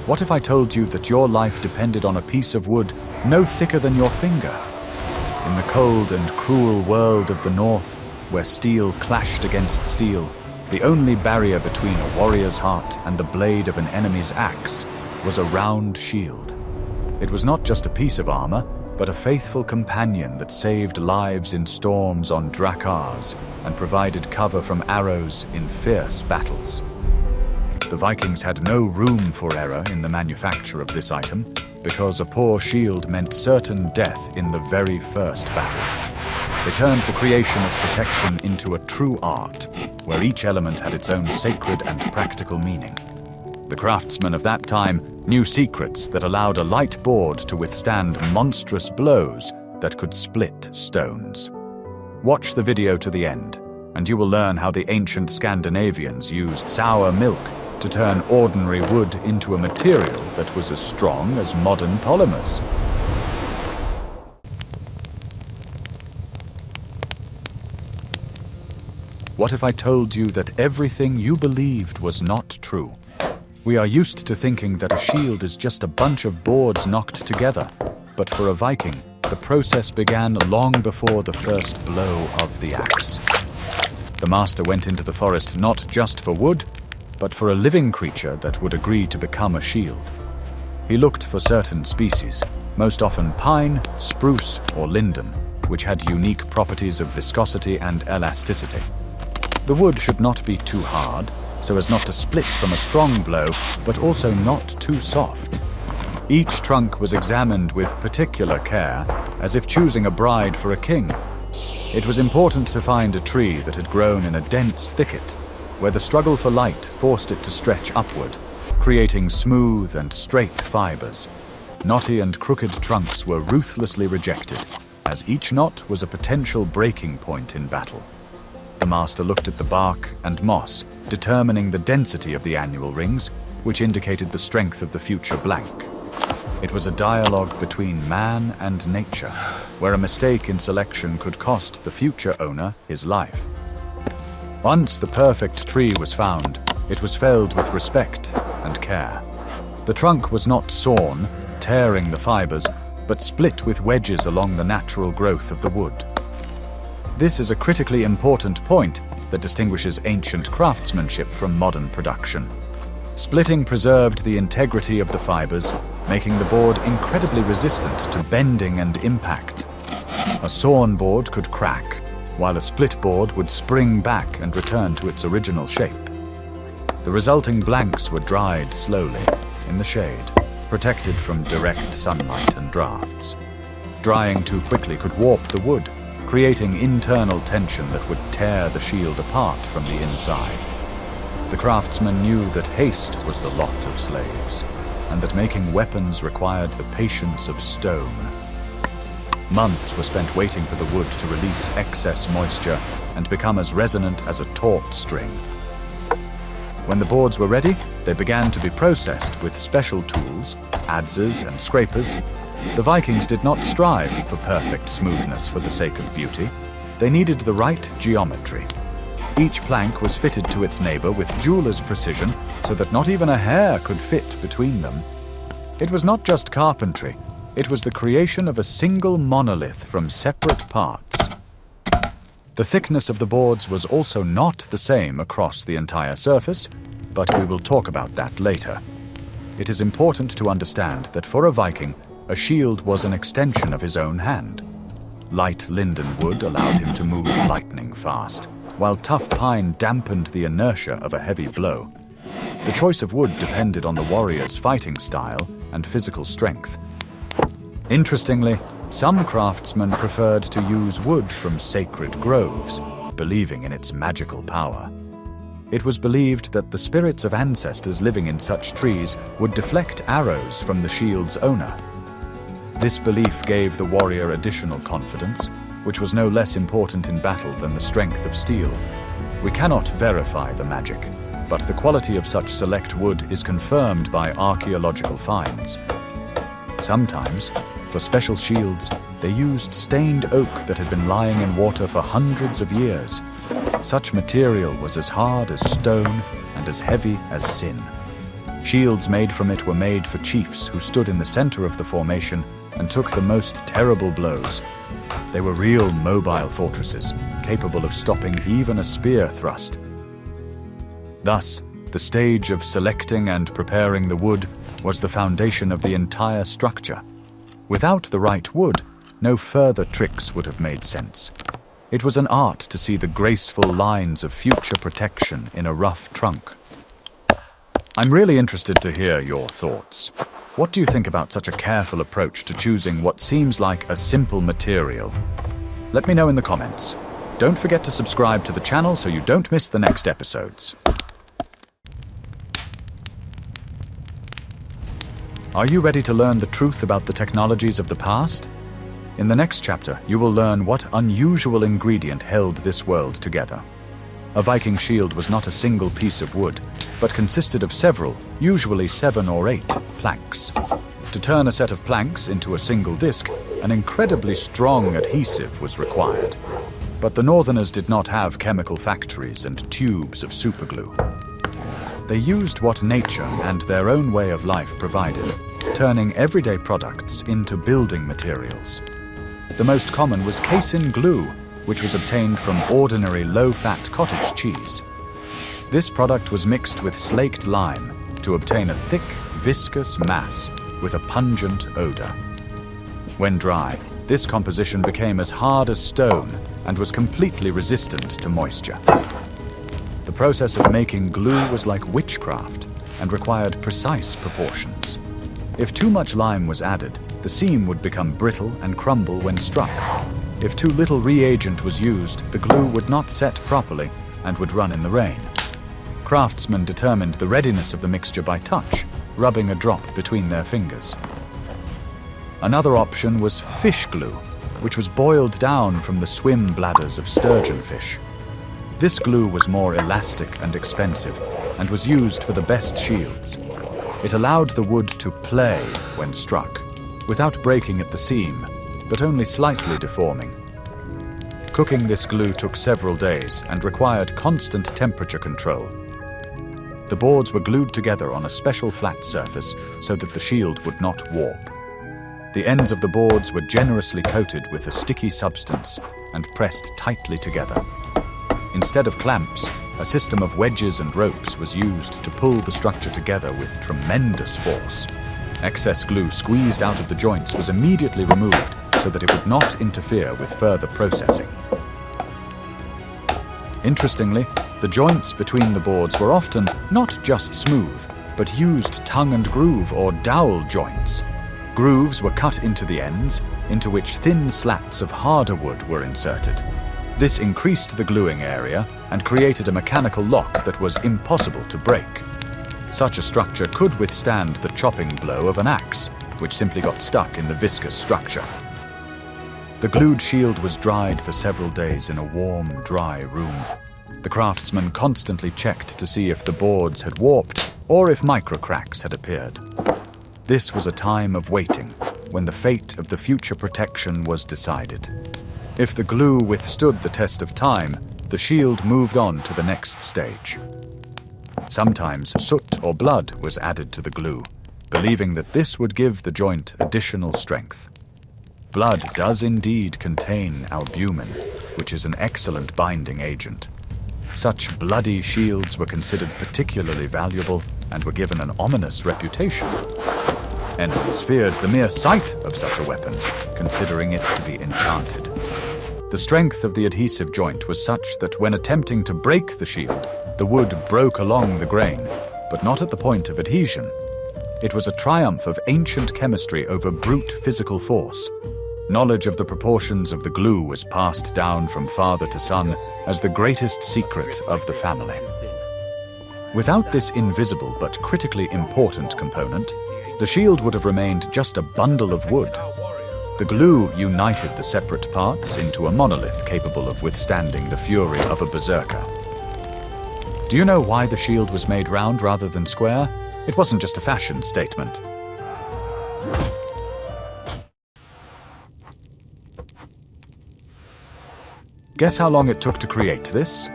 What if I told you that your life depended on a piece of wood no thicker than your finger? In the cold and cruel world of the North, where steel clashed against steel, the only barrier between a warrior's heart and the blade of an enemy's axe was a round shield. It was not just a piece of armor, but a faithful companion that saved lives in storms on Drakars and provided cover from arrows in fierce battles. The Vikings had no room for error in the manufacture of this item, because a poor shield meant certain death in the very first battle. They turned the creation of protection into a true art, where each element had its own sacred and practical meaning. The craftsmen of that time knew secrets that allowed a light board to withstand monstrous blows that could split stones. Watch the video to the end, and you will learn how the ancient Scandinavians used sour milk to turn ordinary wood into a material that was as strong as modern polymers. What if I told you that everything you believed was not true? We are used to thinking that a shield is just a bunch of boards knocked together, but for a Viking, the process began long before the first blow of the axe. The master went into the forest not just for wood, but for a living creature that would agree to become a shield. He looked for certain species, most often pine, spruce, or linden, which had unique properties of viscosity and elasticity. The wood should not be too hard, so as not to split from a strong blow, but also not too soft. Each trunk was examined with particular care, as if choosing a bride for a king. It was important to find a tree that had grown in a dense thicket, where the struggle for light forced it to stretch upward, creating smooth and straight fibers. Knotty and crooked trunks were ruthlessly rejected, as each knot was a potential breaking point in battle. The master looked at the bark and moss, determining the density of the annual rings, which indicated the strength of the future blank. It was a dialogue between man and nature, where a mistake in selection could cost the future owner his life. Once the perfect tree was found, it was felled with respect and care. The trunk was not sawn, tearing the fibers, but split with wedges along the natural growth of the wood. This is a critically important point that distinguishes ancient craftsmanship from modern production. Splitting preserved the integrity of the fibers, making the board incredibly resistant to bending and impact. A sawn board could crack, while a split board would spring back and return to its original shape. The resulting blanks were dried slowly, in the shade, protected from direct sunlight and drafts. Drying too quickly could warp the wood, creating internal tension that would tear the shield apart from the inside. The craftsman knew that haste was the lot of slaves, and that making weapons required the patience of stone. Months were spent waiting for the wood to release excess moisture and become as resonant as a taut string. When the boards were ready, they began to be processed with special tools, adzes and scrapers. The Vikings did not strive for perfect smoothness for the sake of beauty. They needed the right geometry. Each plank was fitted to its neighbor with jeweler's precision so that not even a hair could fit between them. It was not just carpentry. It was the creation of a single monolith from separate parts. The thickness of the boards was also not the same across the entire surface, but we will talk about that later. It is important to understand that for a Viking, a shield was an extension of his own hand. Light linden wood allowed him to move lightning fast, while tough pine dampened the inertia of a heavy blow. The choice of wood depended on the warrior's fighting style and physical strength. Interestingly, some craftsmen preferred to use wood from sacred groves, believing in its magical power. It was believed that the spirits of ancestors living in such trees would deflect arrows from the shield's owner. This belief gave the warrior additional confidence, which was no less important in battle than the strength of steel. We cannot verify the magic, but the quality of such select wood is confirmed by archaeological finds. Sometimes, for special shields, they used stained oak that had been lying in water for hundreds of years. Such material was as hard as stone and as heavy as sin. Shields made from it were made for chiefs who stood in the center of the formation and took the most terrible blows. They were real mobile fortresses, capable of stopping even a spear thrust. Thus, the stage of selecting and preparing the wood was the foundation of the entire structure. Without the right wood, no further tricks would have made sense. It was an art to see the graceful lines of future protection in a rough trunk. I'm really interested to hear your thoughts. What do you think about such a careful approach to choosing what seems like a simple material? Let me know in the comments. Don't forget to subscribe to the channel so you don't miss the next episodes. Are you ready to learn the truth about the technologies of the past? In the next chapter, you will learn what unusual ingredient held this world together. A Viking shield was not a single piece of wood, but consisted of several, usually 7 or 8, planks. To turn a set of planks into a single disc, an incredibly strong adhesive was required. But the Northerners did not have chemical factories and tubes of superglue. They used what nature and their own way of life provided, turning everyday products into building materials. The most common was casein glue, which was obtained from ordinary low-fat cottage cheese. This product was mixed with slaked lime to obtain a thick, viscous mass with a pungent odor. When dry, this composition became as hard as stone and was completely resistant to moisture. The process of making glue was like witchcraft and required precise proportions. If too much lime was added, the seam would become brittle and crumble when struck. If too little reagent was used, the glue would not set properly and would run in the rain. Craftsmen determined the readiness of the mixture by touch, rubbing a drop between their fingers. Another option was fish glue, which was boiled down from the swim bladders of sturgeon fish. This glue was more elastic and expensive, and was used for the best shields. It allowed the wood to play when struck, without breaking at the seam, but only slightly deforming. Cooking this glue took several days and required constant temperature control. The boards were glued together on a special flat surface so that the shield would not warp. The ends of the boards were generously coated with a sticky substance and pressed tightly together. Instead of clamps, a system of wedges and ropes was used to pull the structure together with tremendous force. Excess glue squeezed out of the joints was immediately removed so that it would not interfere with further processing. Interestingly, the joints between the boards were often not just smooth, but used tongue and groove or dowel joints. Grooves were cut into the ends, into which thin slats of harder wood were inserted. This increased the gluing area and created a mechanical lock that was impossible to break. Such a structure could withstand the chopping blow of an axe, which simply got stuck in the viscous structure. The glued shield was dried for several days in a warm, dry room. The craftsman constantly checked to see if the boards had warped or if microcracks had appeared. This was a time of waiting, when the fate of the future protection was decided. If the glue withstood the test of time, the shield moved on to the next stage. Sometimes soot or blood was added to the glue, believing that this would give the joint additional strength. Blood does indeed contain albumin, which is an excellent binding agent. Such bloody shields were considered particularly valuable and were given an ominous reputation. Enemies feared the mere sight of such a weapon, considering it to be enchanted. The strength of the adhesive joint was such that when attempting to break the shield, the wood broke along the grain, but not at the point of adhesion. It was a triumph of ancient chemistry over brute physical force. Knowledge of the proportions of the glue was passed down from father to son as the greatest secret of the family. Without this invisible but critically important component, the shield would have remained just a bundle of wood. The glue united the separate parts into a monolith capable of withstanding the fury of a berserker. Do you know why the shield was made round rather than square? It wasn't just a fashion statement. Guess how long it took to create this?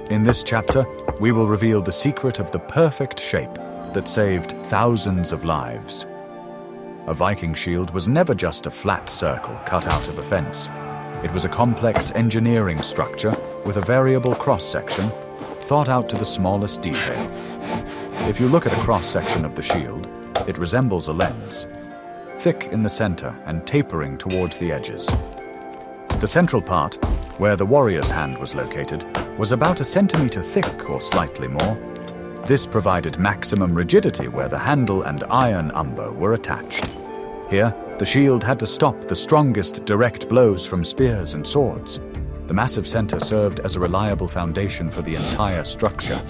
In this chapter, we will reveal the secret of the perfect shape, that saved thousands of lives. A Viking shield was never just a flat circle cut out of a fence. It was a complex engineering structure with a variable cross-section, thought out to the smallest detail. If you look at a cross-section of the shield, it resembles a lens, thick in the center and tapering towards the edges. The central part, where the warrior's hand was located, was about 1 centimeter thick or slightly more. This provided maximum rigidity where the handle and iron umbo were attached. Here, the shield had to stop the strongest direct blows from spears and swords. The massive center served as a reliable foundation for the entire structure.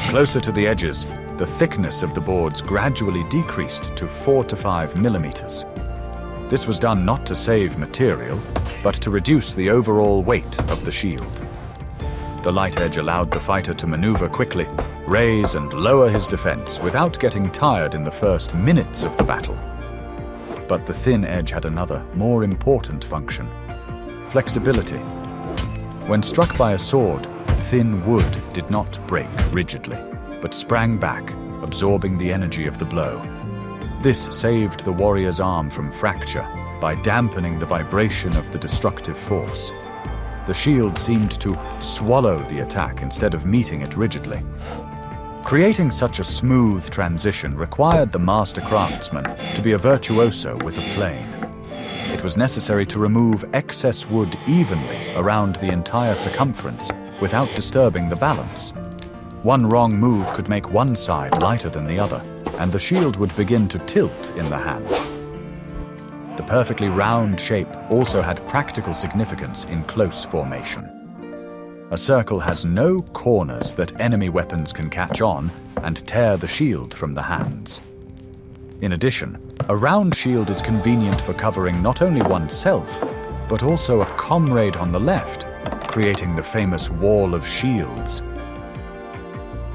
Closer to the edges, the thickness of the boards gradually decreased to 4 to 5 millimeters. This was done not to save material, but to reduce the overall weight of the shield. The light edge allowed the fighter to maneuver quickly, raise and lower his defense without getting tired in the first minutes of the battle. But the thin edge had another, more important function: flexibility. When struck by a sword, thin wood did not break rigidly, but sprang back, absorbing the energy of the blow. This saved the warrior's arm from fracture by dampening the vibration of the destructive force. The shield seemed to swallow the attack instead of meeting it rigidly. Creating such a smooth transition required the master craftsman to be a virtuoso with a plane. It was necessary to remove excess wood evenly around the entire circumference without disturbing the balance. One wrong move could make one side lighter than the other, and the shield would begin to tilt in the hand. The perfectly round shape also had practical significance in close formation. A circle has no corners that enemy weapons can catch on and tear the shield from the hands. In addition, a round shield is convenient for covering not only oneself, but also a comrade on the left, creating the famous wall of shields.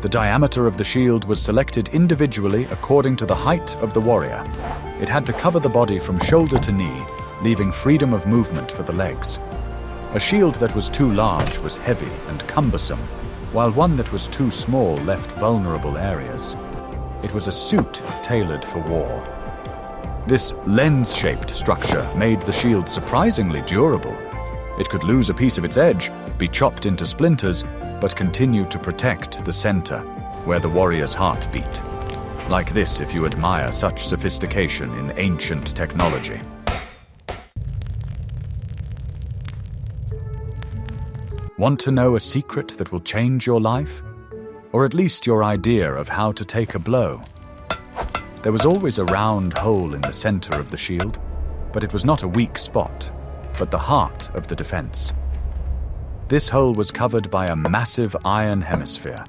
The diameter of the shield was selected individually according to the height of the warrior. It had to cover the body from shoulder to knee, leaving freedom of movement for the legs. A shield that was too large was heavy and cumbersome, while one that was too small left vulnerable areas. It was a suit tailored for war. This lens-shaped structure made the shield surprisingly durable. It could lose a piece of its edge, be chopped into splinters, but continue to protect the center, where the warrior's heart beat. Like this if you admire such sophistication in ancient technology. Want to know a secret that will change your life? Or at least your idea of how to take a blow? There was always a round hole in the center of the shield, but it was not a weak spot, but the heart of the defense. This hole was covered by a massive iron hemisphere,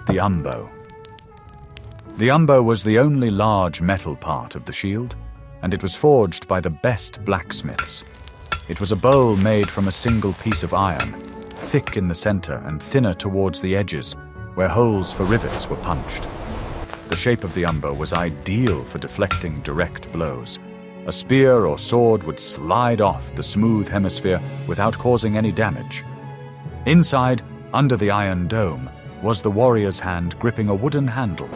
the umbo. The umbo was the only large metal part of the shield, and it was forged by the best blacksmiths. It was a bowl made from a single piece of iron, thick in the center and thinner towards the edges, where holes for rivets were punched. The shape of the umbo was ideal for deflecting direct blows. A spear or sword would slide off the smooth hemisphere without causing any damage. Inside, under the iron dome, was the warrior's hand gripping a wooden handle.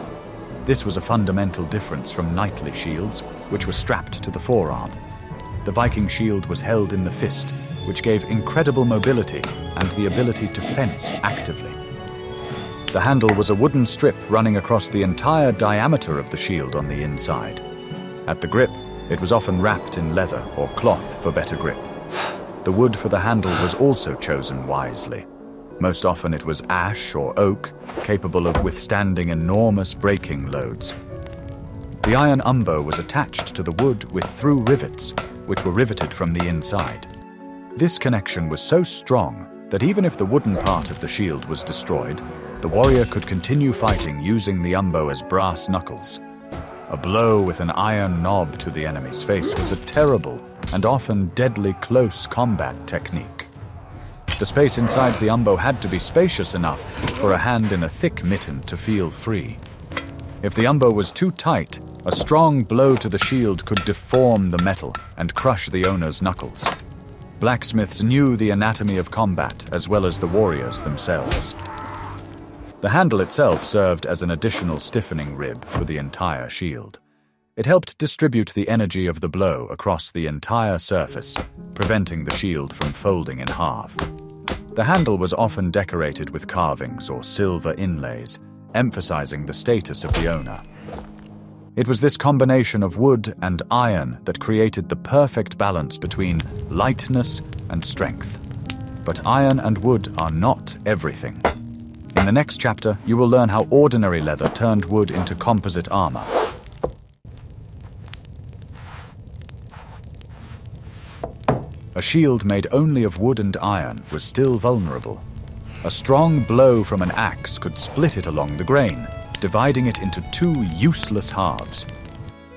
This was a fundamental difference from knightly shields, which were strapped to the forearm. The Viking shield was held in the fist, which gave incredible mobility and the ability to fence actively. The handle was a wooden strip running across the entire diameter of the shield on the inside. At the grip, it was often wrapped in leather or cloth for better grip. The wood for the handle was also chosen wisely. Most often it was ash or oak, capable of withstanding enormous braking loads. The iron umbo was attached to the wood with through rivets, which were riveted from the inside. This connection was so strong that even if the wooden part of the shield was destroyed, the warrior could continue fighting using the umbo as brass knuckles. A blow with an iron knob to the enemy's face was a terrible and often deadly close combat technique. The space inside the umbo had to be spacious enough for a hand in a thick mitten to feel free. If the umbo was too tight, a strong blow to the shield could deform the metal and crush the owner's knuckles. Blacksmiths knew the anatomy of combat as well as the warriors themselves. The handle itself served as an additional stiffening rib for the entire shield. It helped distribute the energy of the blow across the entire surface, preventing the shield from folding in half. The handle was often decorated with carvings or silver inlays, emphasizing the status of the owner. It was this combination of wood and iron that created the perfect balance between lightness and strength. But iron and wood are not everything. In the next chapter, you will learn how ordinary leather turned wood into composite armor. A shield made only of wood and iron was still vulnerable. A strong blow from an axe could split it along the grain, dividing it into two useless halves.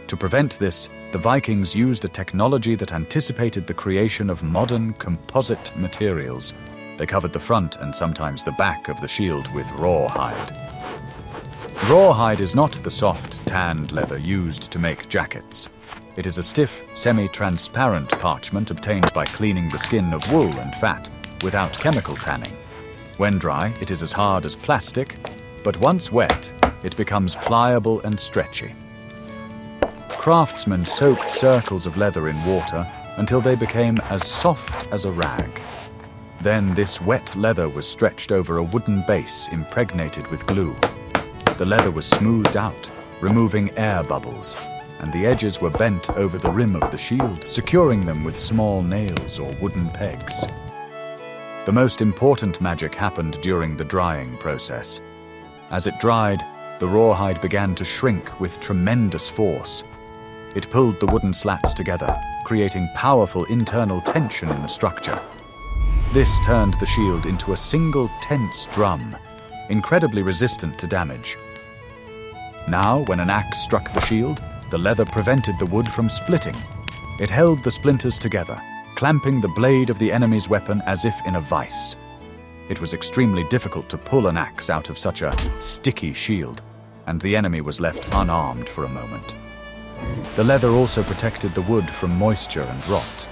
To prevent this, the Vikings used a technology that anticipated the creation of modern composite materials. They covered the front and sometimes the back of the shield with rawhide. Rawhide is not the soft, tanned leather used to make jackets. It is a stiff, semi-transparent parchment obtained by cleaning the skin of wool and fat without chemical tanning. When dry, it is as hard as plastic, but once wet, it becomes pliable and stretchy. Craftsmen soaked circles of leather in water until they became as soft as a rag. Then this wet leather was stretched over a wooden base impregnated with glue. The leather was smoothed out, removing air bubbles, and the edges were bent over the rim of the shield, securing them with small nails or wooden pegs. The most important magic happened during the drying process. As it dried, the rawhide began to shrink with tremendous force. It pulled the wooden slats together, creating powerful internal tension in the structure. This turned the shield into a single tense drum, incredibly resistant to damage. Now, when an axe struck the shield, the leather prevented the wood from splitting. It held the splinters together, clamping the blade of the enemy's weapon as if in a vice. It was extremely difficult to pull an axe out of such a sticky shield, and the enemy was left unarmed for a moment. The leather also protected the wood from moisture and rot.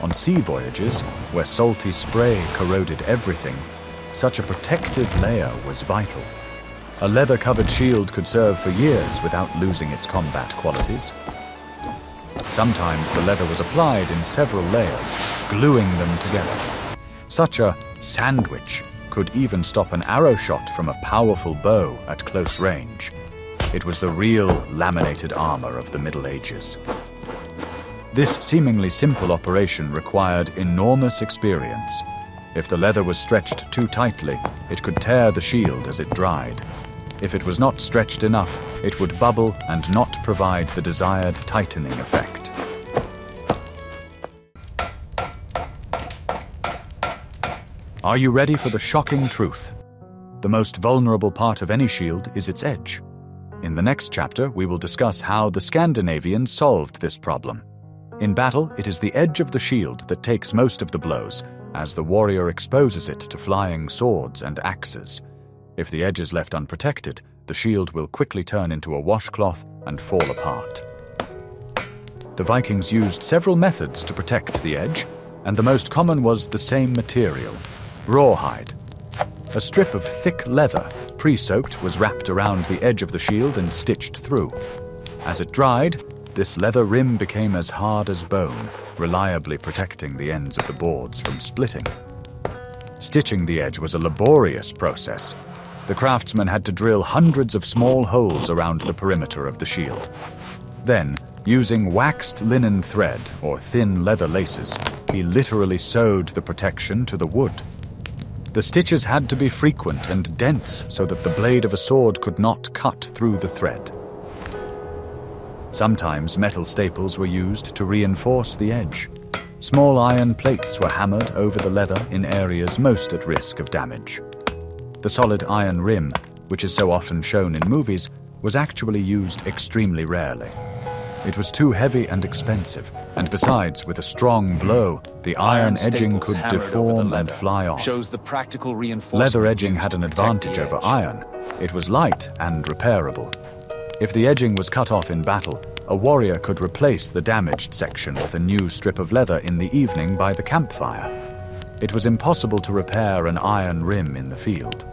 On sea voyages, where salty spray corroded everything, such a protective layer was vital. A leather-covered shield could serve for years without losing its combat qualities. Sometimes the leather was applied in several layers, gluing them together. Such a sandwich could even stop an arrow shot from a powerful bow at close range. It was the real laminated armor of the Middle Ages. This seemingly simple operation required enormous experience. If the leather was stretched too tightly, it could tear the shield as it dried. If it was not stretched enough, it would bubble and not provide the desired tightening effect. Are you ready for the shocking truth? The most vulnerable part of any shield is its edge. In the next chapter, we will discuss how the Scandinavians solved this problem. In battle, it is the edge of the shield that takes most of the blows, as the warrior exposes it to flying swords and axes. If the edge is left unprotected, the shield will quickly turn into a washcloth and fall apart. The Vikings used several methods to protect the edge, and the most common was the same material, rawhide. A strip of thick leather, pre-soaked, was wrapped around the edge of the shield and stitched through. As it dried, this leather rim became as hard as bone, reliably protecting the ends of the boards from splitting. Stitching the edge was a laborious process. The craftsman had to drill hundreds of small holes around the perimeter of the shield. Then, using waxed linen thread or thin leather laces, he literally sewed the protection to the wood. The stitches had to be frequent and dense so that the blade of a sword could not cut through the thread. Sometimes metal staples were used to reinforce the edge. Small iron plates were hammered over the leather in areas most at risk of damage. The solid iron rim, which is so often shown in movies, was actually used extremely rarely. It was too heavy and expensive, and besides, with a strong blow, the iron edging could deform and fly off. Shows the practical reinforcement. Leather edging had an advantage over iron. It was light and repairable. If the edging was cut off in battle, a warrior could replace the damaged section with a new strip of leather in the evening by the campfire. It was impossible to repair an iron rim in the field.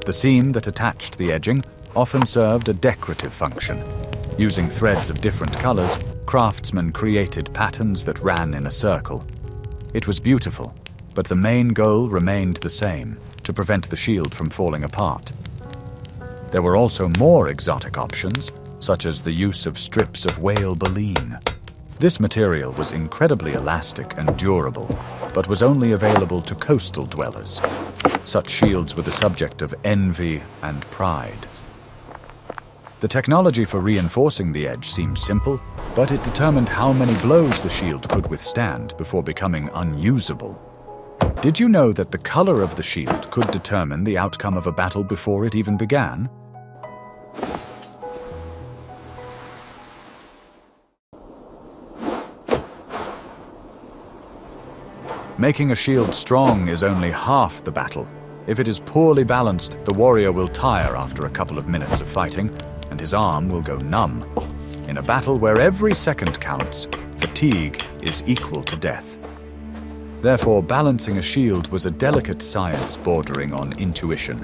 The seam that attached the edging often served a decorative function. Using threads of different colors, craftsmen created patterns that ran in a circle. It was beautiful, but the main goal remained the same, to prevent the shield from falling apart. There were also more exotic options, such as the use of strips of whale baleen. This material was incredibly elastic and durable, but was only available to coastal dwellers. Such shields were the subject of envy and pride. The technology for reinforcing the edge seemed simple, but it determined how many blows the shield could withstand before becoming unusable. Did you know that the color of the shield could determine the outcome of a battle before it even began? Making a shield strong is only half the battle. If it is poorly balanced, the warrior will tire after a couple of minutes of fighting, and his arm will go numb. In a battle where every second counts, fatigue is equal to death. Therefore, balancing a shield was a delicate science bordering on intuition.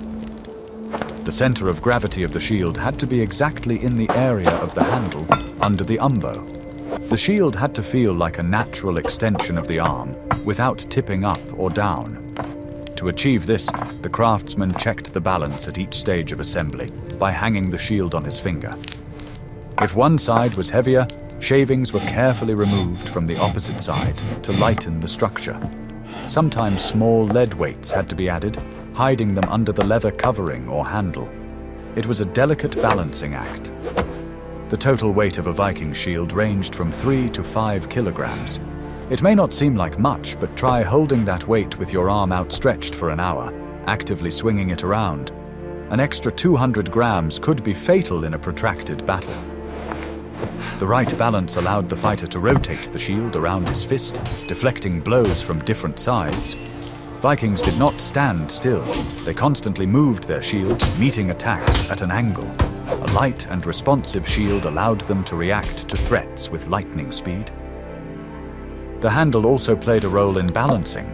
The center of gravity of the shield had to be exactly in the area of the handle under the umbo. The shield had to feel like a natural extension of the arm, without tipping up or down. To achieve this, the craftsman checked the balance at each stage of assembly by hanging the shield on his finger. If one side was heavier, shavings were carefully removed from the opposite side to lighten the structure. Sometimes small lead weights had to be added, hiding them under the leather covering or handle. It was a delicate balancing act. The total weight of a Viking shield ranged from 3 to 5 kilograms. It may not seem like much, but try holding that weight with your arm outstretched for an hour, actively swinging it around. An extra 200 grams could be fatal in a protracted battle. The right balance allowed the fighter to rotate the shield around his fist, deflecting blows from different sides. Vikings did not stand still. They constantly moved their shields, meeting attacks at an angle. A light and responsive shield allowed them to react to threats with lightning speed. The handle also played a role in balancing.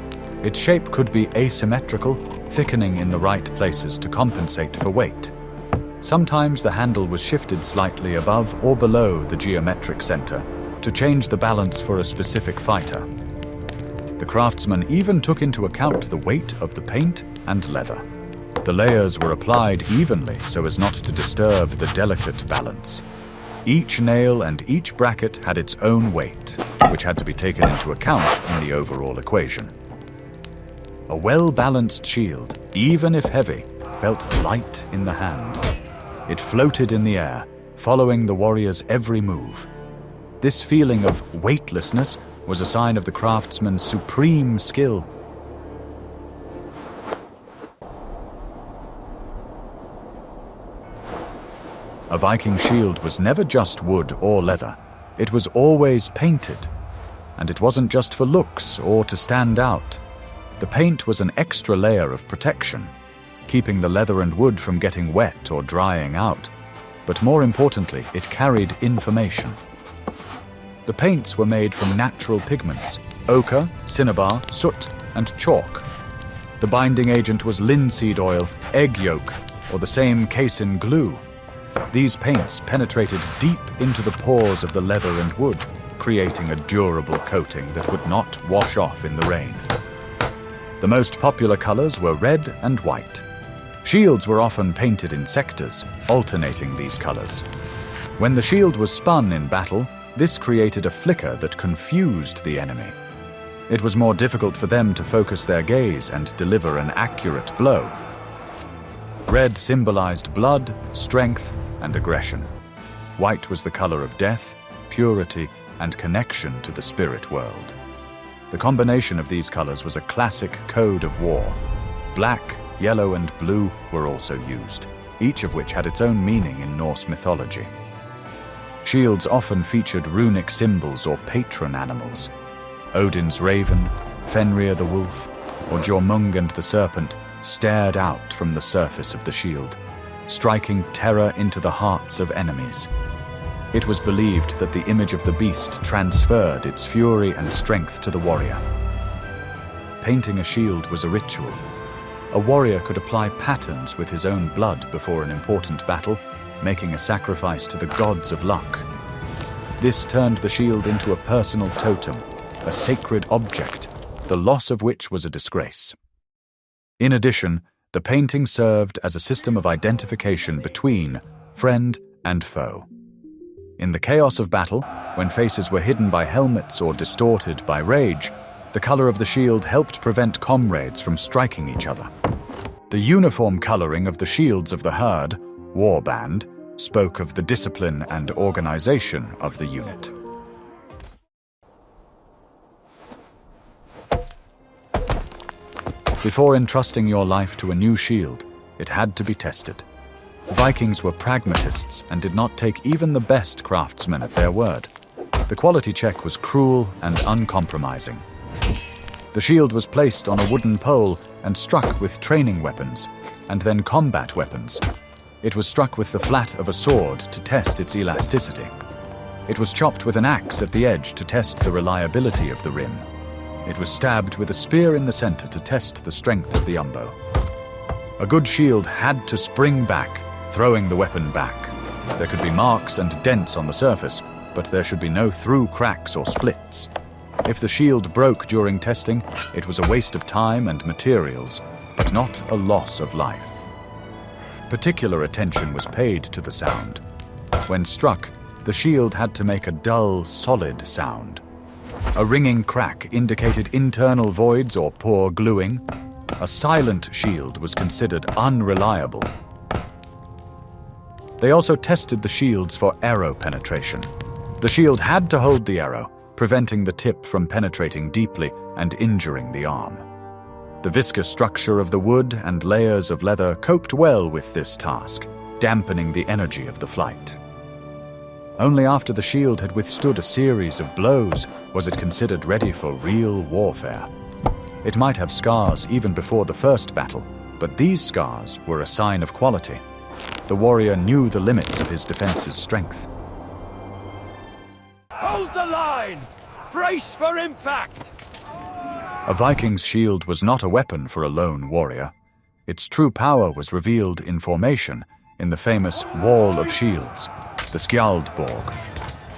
Its shape could be asymmetrical, thickening in the right places to compensate for weight. Sometimes the handle was shifted slightly above or below the geometric center to change the balance for a specific fighter. The craftsman even took into account the weight of the paint and leather. The layers were applied evenly so as not to disturb the delicate balance. Each nail and each bracket had its own weight, which had to be taken into account in the overall equation. A well-balanced shield, even if heavy, felt light in the hand. It floated in the air, following the warrior's every move. This feeling of weightlessness was a sign of the craftsman's supreme skill. A Viking shield was never just wood or leather. It was always painted. And it wasn't just for looks or to stand out. The paint was an extra layer of protection, keeping the leather and wood from getting wet or drying out. But more importantly, it carried information. The paints were made from natural pigments: ochre, cinnabar, soot, and chalk. The binding agent was linseed oil, egg yolk, or the same casein glue. These paints penetrated deep into the pores of the leather and wood, creating a durable coating that would not wash off in the rain. The most popular colors were red and white. Shields were often painted in sectors, alternating these colors. When the shield was spun in battle, this created a flicker that confused the enemy. It was more difficult for them to focus their gaze and deliver an accurate blow. Red symbolized blood, strength, and aggression. White was the color of death, purity, and connection to the spirit world. The combination of these colors was a classic code of war. Black, yellow, and blue were also used, each of which had its own meaning in Norse mythology. Shields often featured runic symbols or patron animals. Odin's raven, Fenrir the wolf, or Jormung and the serpent stared out from the surface of the shield, striking terror into the hearts of enemies. It was believed that the image of the beast transferred its fury and strength to the warrior. Painting a shield was a ritual. a warrior could apply patterns with his own blood before an important battle, making a sacrifice to the gods of luck. This turned the shield into a personal totem, a sacred object, the loss of which was a disgrace. In addition, the painting served as a system of identification between friend and foe. In the chaos of battle, when faces were hidden by helmets or distorted by rage, the color of the shield helped prevent comrades from striking each other. The uniform coloring of the shields of the herd, warband, spoke of the discipline and organization of the unit. Before entrusting your life to a new shield, it had to be tested. Vikings were pragmatists and did not take even the best craftsmen at their word. The quality check was cruel and uncompromising. The shield was placed on a wooden pole and struck with training weapons, and then combat weapons. It was struck with the flat of a sword to test its elasticity. It was chopped with an axe at the edge to test the reliability of the rim. It was stabbed with a spear in the center to test the strength of the umbo. A good shield had to spring back, throwing the weapon back. There could be marks and dents on the surface, but there should be no through cracks or splits. If the shield broke during testing, it was a waste of time and materials, but not a loss of life. Particular attention was paid to the sound. When struck, the shield had to make a dull, solid sound. A ringing crack indicated internal voids or poor gluing. A silent shield was considered unreliable. They also tested the shields for arrow penetration. The shield had to hold the arrow, preventing the tip from penetrating deeply and injuring the arm. The viscous structure of the wood and layers of leather coped well with this task, dampening the energy of the flight. Only after the shield had withstood a series of blows was it considered ready for real warfare. It might have scars even before the first battle, but these scars were a sign of quality. The warrior knew the limits of his defense's strength. Hold the line! Brace for impact! A Viking's shield was not a weapon for a lone warrior. Its true power was revealed in formation, in the famous Wall of Shields, the Skjaldborg.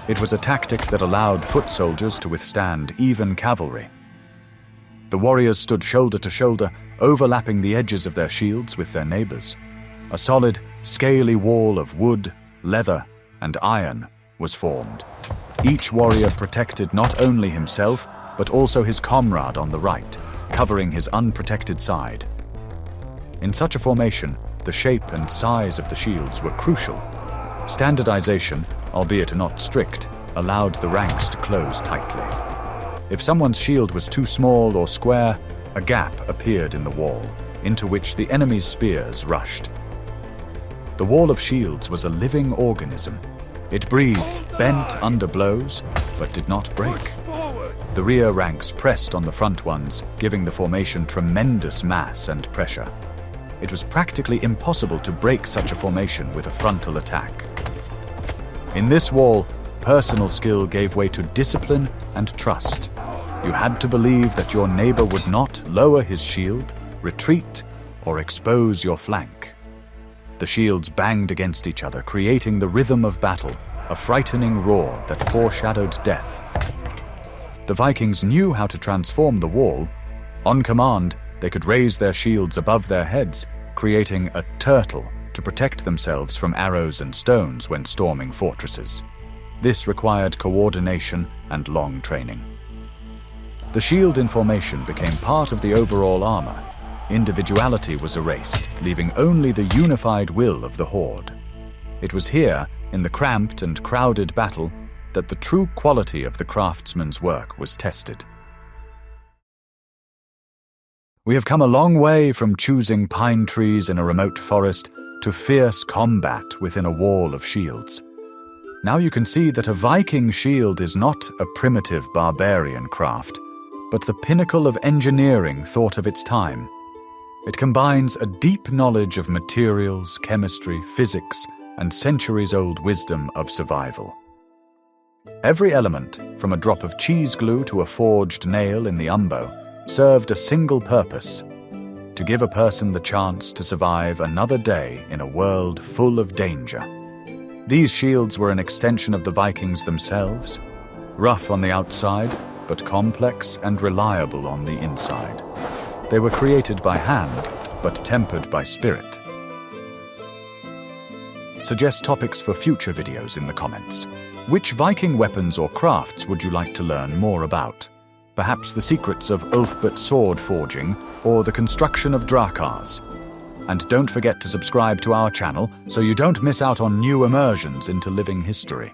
It was a tactic that allowed foot soldiers to withstand even cavalry. The warriors stood shoulder to shoulder, overlapping the edges of their shields with their neighbors. A solid, scaly wall of wood, leather, and iron was formed. Each warrior protected not only himself, but also his comrade on the right, covering his unprotected side. In such a formation, the shape and size of the shields were crucial. Standardization, albeit not strict, allowed the ranks to close tightly. If someone's shield was too small or square, a gap appeared in the wall, into which the enemy's spears rushed. The Wall of Shields was a living organism. It breathed, bent under blows, but did not break. The rear ranks pressed on the front ones, giving the formation tremendous mass and pressure. It was practically impossible to break such a formation with a frontal attack. In this wall, personal skill gave way to discipline and trust. You had to believe that your neighbor would not lower his shield, retreat, or expose your flank. The shields banged against each other, creating the rhythm of battle, a frightening roar that foreshadowed death. The Vikings knew how to transform the wall. On command, they could raise their shields above their heads, creating a turtle to protect themselves from arrows and stones when storming fortresses. This required coordination and long training. The shield in formation became part of the overall armor. Individuality was erased, leaving only the unified will of the horde. It was here, in the cramped and crowded battle, that the true quality of the craftsman's work was tested. We have come a long way from choosing pine trees in a remote forest to fierce combat within a wall of shields. Now you can see that a Viking shield is not a primitive barbarian craft, but the pinnacle of engineering thought of its time. It combines a deep knowledge of materials, chemistry, physics, and centuries-old wisdom of survival. Every element, from a drop of cheese glue to a forged nail in the umbo, served a single purpose: to give a person the chance to survive another day in a world full of danger. These shields were an extension of the Vikings themselves, rough on the outside, but complex and reliable on the inside. They were created by hand, but tempered by spirit. Suggest topics for future videos in the comments. Which Viking weapons or crafts would you like to learn more about? Perhaps the secrets of Ulfbert sword forging or the construction of dracars. And don't forget to subscribe to our channel so you don't miss out on new immersions into living history.